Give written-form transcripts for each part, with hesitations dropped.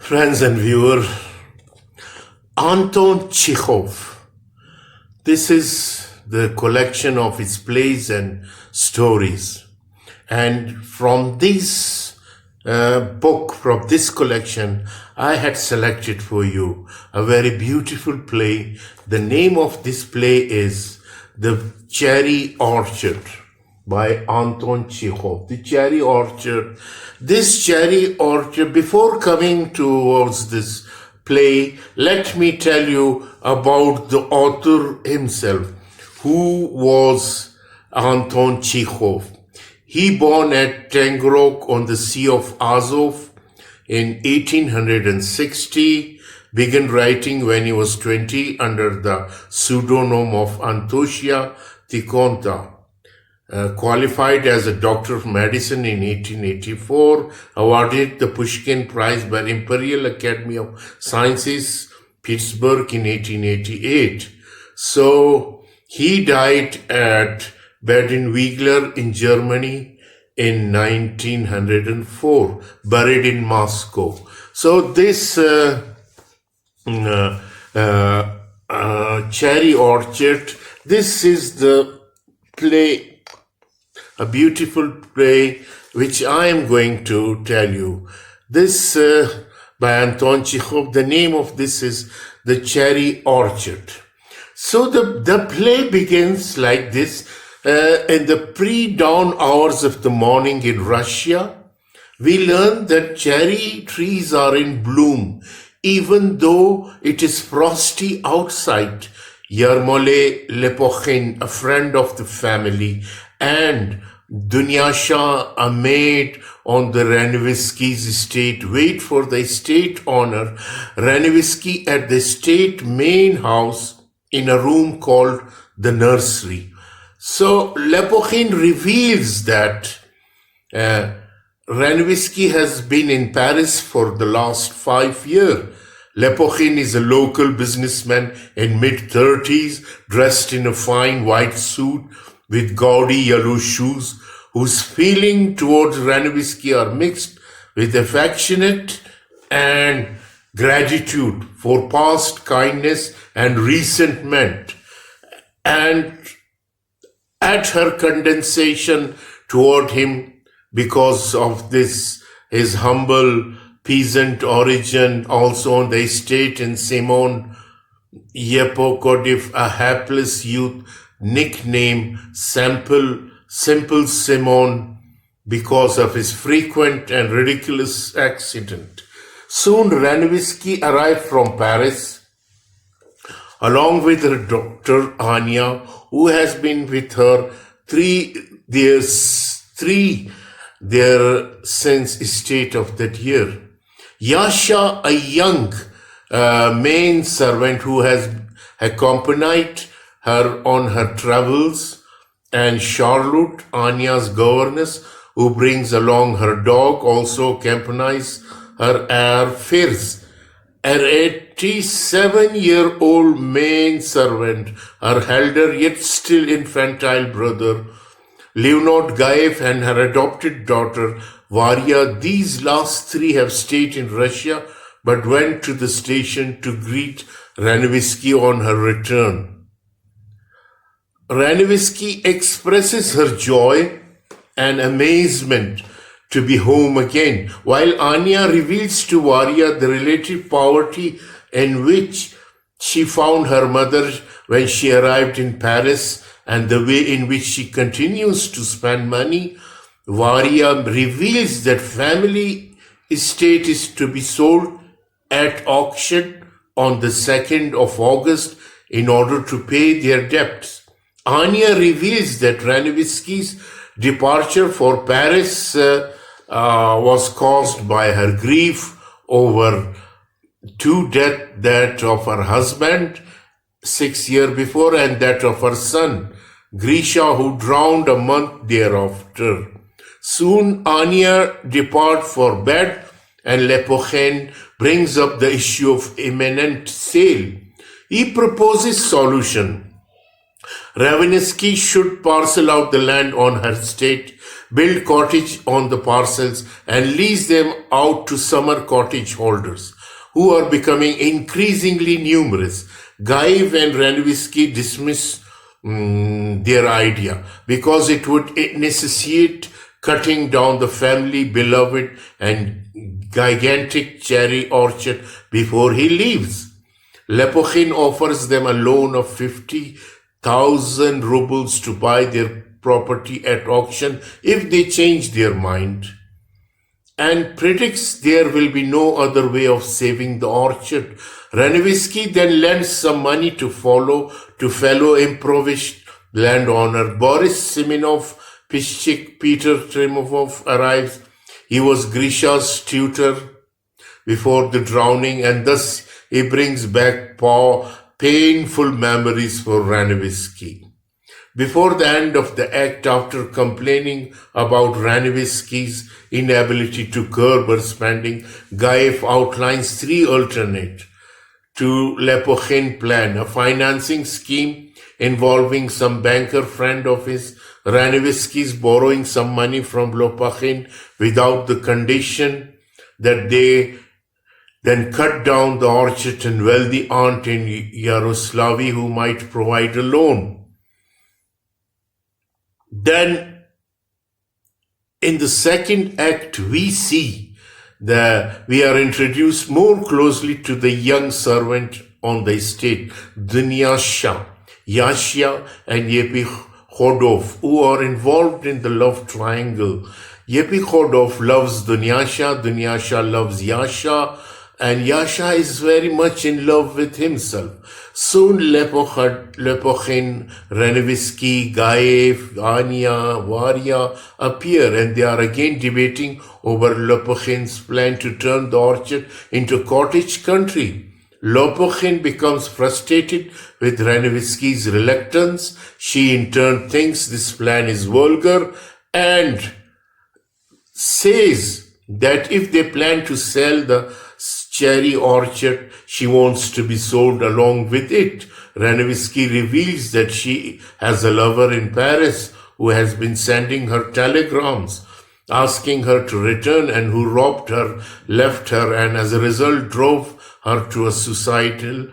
Friends and viewer, Anton Tchekhov. This is the collection of his plays and stories. And from this book, from this collection, I had selected for you a very beautiful play. The name of this play is The Cherry Orchard by Anton Tchekhov. The Cherry Orchard. This Cherry Orchard, before coming towards this play, let me tell you about the author himself, who was Anton Tchekhov. He born at Tengrok on the Sea of Azov in 1860, began writing when he was 20 under the pseudonym of Anton Tchekhov. Qualified as a doctor of medicine in 1884, awarded the Pushkin Prize by Imperial Academy of Sciences, Pittsburgh in 1888. So he died at Baden-Württemberg in Germany in 1904, buried in Moscow. So this Cherry Orchard, this is the play, a beautiful play which I am going to tell you. This by Anton Tchekhov, the name of this is The Cherry Orchard. So the play begins like this. In the pre-dawn hours of the morning in Russia, we learn that cherry trees are in bloom, even though it is frosty outside. Yermole Lepokhin, a friend of the family, and Dunyasha, a maid on the Ranevsky's estate, wait for the estate owner, Ranevsky, at the estate main house in a room called the nursery. So Lepokhin reveals that Ranevsky has been in Paris for the last 5 years. Lepokhin is a local businessman in mid-30s, dressed in a fine white suit with gaudy yellow shoes, whose feelings towards Ranevsky are mixed with affectionate and gratitude for past kindness and resentment, and at her condescension toward him because of this his humble peasant origin, also on the estate in Simon Yepokodiv, a hapless youth, nicknamed Simple Simon because of his frequent and ridiculous accident. Soon Ranevsky arrived from Paris along with her daughter Anya, who has been with her three years since estate of that year. Yasha, a young maid servant who has accompanied her on her travels, and Charlotte, Anya's governess, who brings along her dog, also accompanies her affairs. Her 87-year-old maid servant, her elder yet still infantile brother, Leonard Gaev, and her adopted daughter, Varya. These last three have stayed in Russia but went to the station to greet Ranevsky on her return. Ranevsky expresses her joy and amazement to be home again, while Anya reveals to Varya the relative poverty in which she found her mother when she arrived in Paris and the way in which she continues to spend money. Varya reveals that family estate is to be sold at auction on the 2nd of August in order to pay their debts. Anya reveals that Ranevsky's departure for Paris was caused by her grief over two deaths, that of her husband 6 years before and that of her son, Grisha, who drowned a month thereafter. Soon Anya departs for bed and Lepokhin brings up the issue of imminent sale. He proposes solution. Ranevsky should parcel out the land on her estate build cottage on the parcels, and lease them out to summer cottage holders, who are becoming increasingly numerous. Gaev and Ranevsky dismiss their idea because it would necessitate cutting down the family beloved and gigantic cherry orchard before he leaves. Lepochin offers them a loan of 50,000 rubles to buy their property at auction if they change their mind, and predicts there will be no other way of saving the orchard. Ranevsky then lends some money to fellow impoverished landowner Boris Simonov Pishchik. Peter Tremovov arrives. He was Grisha's tutor before the drowning, and thus he brings back painful memories for Ranevsky. Before the end of the act, after complaining about Ranevsky's inability to curb her spending, Gaev outlines three alternate to Lepochin plan: a financing scheme involving some banker friend of his, Ranevsky's borrowing some money from Lepochin without the condition that they then cut down the orchard, and wealthy aunt in Yaroslavl who might provide a loan. Then, in the second act, we are introduced more closely to the young servant on the estate, Dunyasha, Yashya, and Yepichodov, who are involved in the love triangle. Yepichodov loves Dunyasha, Dunyasha loves Yasha, and Yasha is very much in love with himself. Soon Lepochin, Ranevsky, Gaev, Anya, Varya appear, and they are again debating over Lepochin's plan to turn the orchard into cottage country. Lepochin becomes frustrated with Ranevsky's reluctance. She in turn thinks this plan is vulgar and says that if they plan to sell the cherry orchard, she wants to be sold along with it. Ranevsky reveals that she has a lover in Paris who has been sending her telegrams asking her to return, and who robbed her, left her, and as a result drove her to a suicidal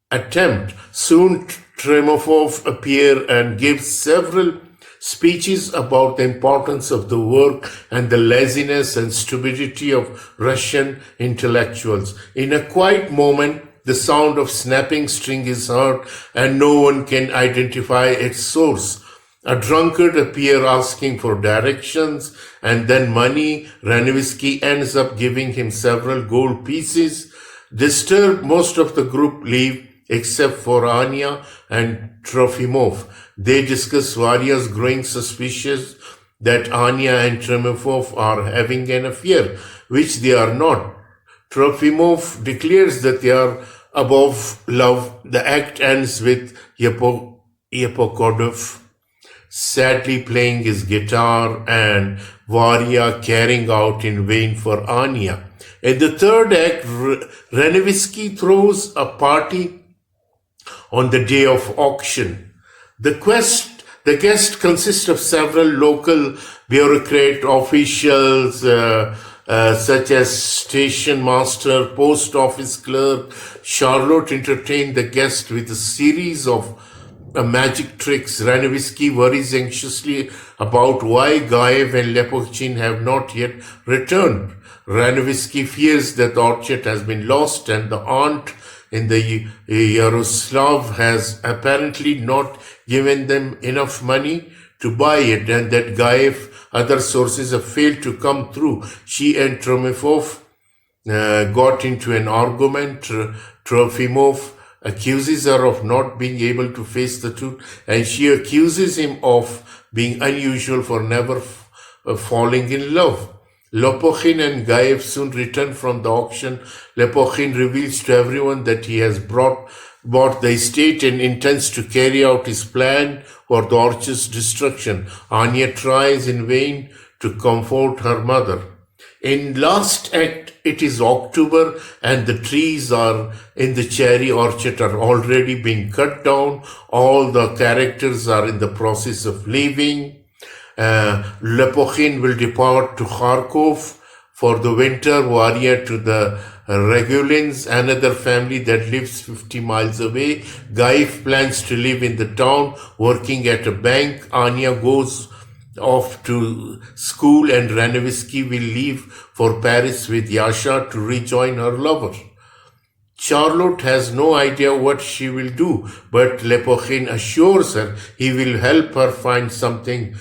attempt. Soon Tremovov appears and gives several speeches about the importance of the work and the laziness and stupidity of Russian intellectuals. In a quiet moment, the sound of snapping string is heard and no one can identify its source. A drunkard appears asking for directions and then money. Ranevsky ends up giving him several gold pieces. Disturbed, most of the group leave except for Anya and Trofimov. They discuss Varya's growing suspicions that Anya and Trofimov are having an affair, which they are not. Trofimov declares that they are above love. The act ends with Yepichodov sadly playing his guitar and Varya carrying out in vain for Anya. In the third act, Ranevsky throws a party on the day of auction. The guest consists of several local bureaucrat officials, such as station master, post office clerk. Charlotte entertained the guest with a series of magic tricks. Ranevsky worries anxiously about why Gaev and Lepochin have not yet returned. Ranevsky fears that the orchard has been lost, and the aunt in the Yaroslavl has apparently not given them enough money to buy it, and that Gaev, other sources have failed to come through. She and Trofimov got into an argument. Trofimov accuses her of not being able to face the truth, and she accuses him of being unusual for never falling in love. Lepochin and Gaev soon return from the auction. Lepochin reveals to everyone that he has bought the estate and intends to carry out his plan for the orchard's destruction. Anya tries in vain to comfort her mother. In last act, it is October and the trees are in the cherry orchard are already being cut down. All the characters are in the process of leaving. Lepokhin will depart to Kharkov for the winter, Varya to the Regulins, another family that lives 50 miles away. Gaif plans to live in the town, working at a bank. Anya goes off to school, and Ranevsky will leave for Paris with Yasha to rejoin her lover. Charlotte has no idea what she will do, but Lepokhin assures her he will help her find something.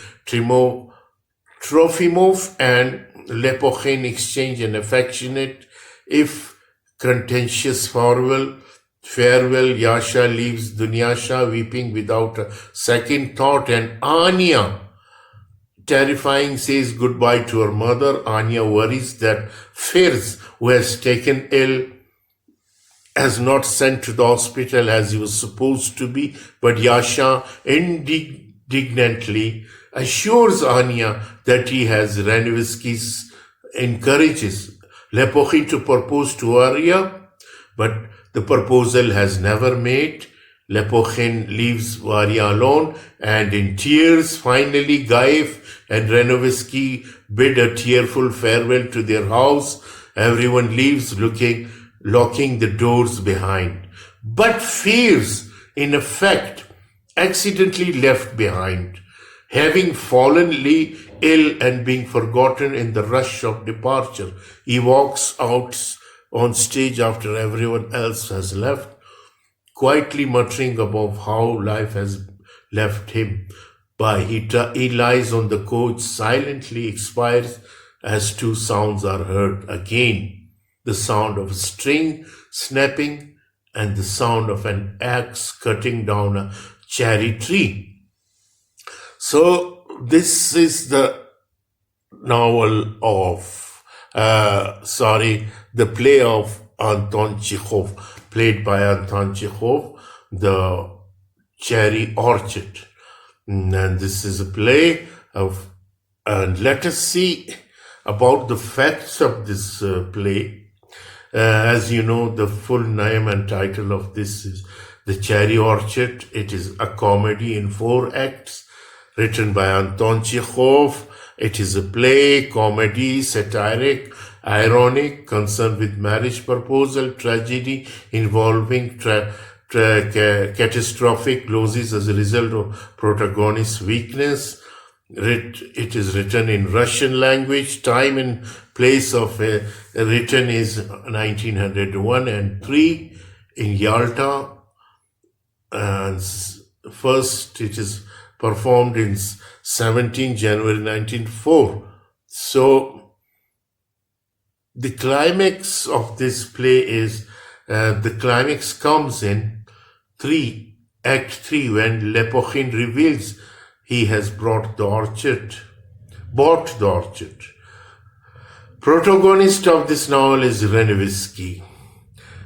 Trofimov and Lepokhin exchange an affectionate, if contentious farewell. Yasha leaves Dunyasha weeping without a second thought, and Anya, terrifying, says goodbye to her mother. Anya worries that Firs, who has taken ill, has not sent to the hospital as he was supposed to be, but Yasha indignantly assures Anya that he has. Ranevsky encourages Lepokhin to propose to Arya, but the proposal has never made. Lepokhin leaves Varya alone, and in tears, finally Gaif and Ranevsky bid a tearful farewell to their house. Everyone leaves, locking the doors behind. But Firs, in effect, accidentally left behind, having fallen ill and being forgotten in the rush of departure. He walks out on stage after everyone else has left, quietly muttering about how life has left him. He lies on the couch, silently expires as two sounds are heard again: the sound of a string snapping and the sound of an axe cutting down a cherry tree. So this is the novel of, the play of Anton Tchekhov, played by Anton Tchekhov, The Cherry Orchard. And this is a play of, and let us see about the facts of this play. As you know, the full name and title of this is The Cherry Orchard. It is a comedy in 4 acts, written by Anton Tchekhov. It is a play, comedy, satiric, ironic, concerned with marriage proposal, tragedy involving catastrophic losses as a result of protagonist's weakness. It is written in Russian language. Time and place of written is 1901 and 3 in Yalta. And first it is performed in 17 January 1904. So the climax of this play is, the climax comes in Act 3, when Lepokhin reveals he has bought the orchard. Protagonist of this novel is Ranevsky,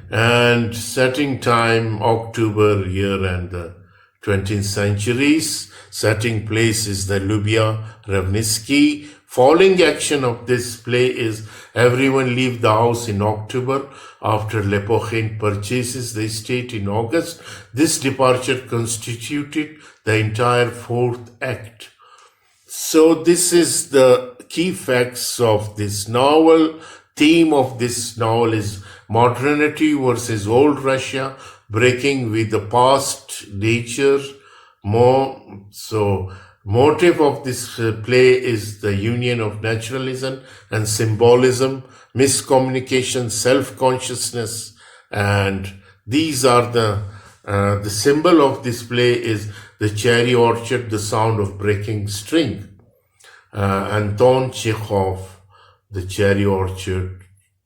and setting time October year and the 20th centuries. Setting place is the Lubya Revnitsky. Following action of this play is everyone leave the house in October after Lepokhin purchases the estate in August. This departure constituted the entire 4th act. So this is the key facts of this novel. Theme of this novel is modernity versus old Russia, breaking with the past nature. Motive of this play is the union of naturalism and symbolism, miscommunication, self-consciousness, and these are the symbol of this play is the cherry orchard, the sound of breaking string. Anton Tchekhov, The Cherry Orchard,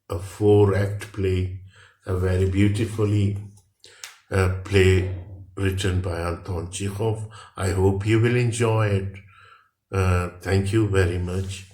a 4-act play, a very beautifully play written by Anton Tchekhov. I hope you will enjoy it. Thank you very much.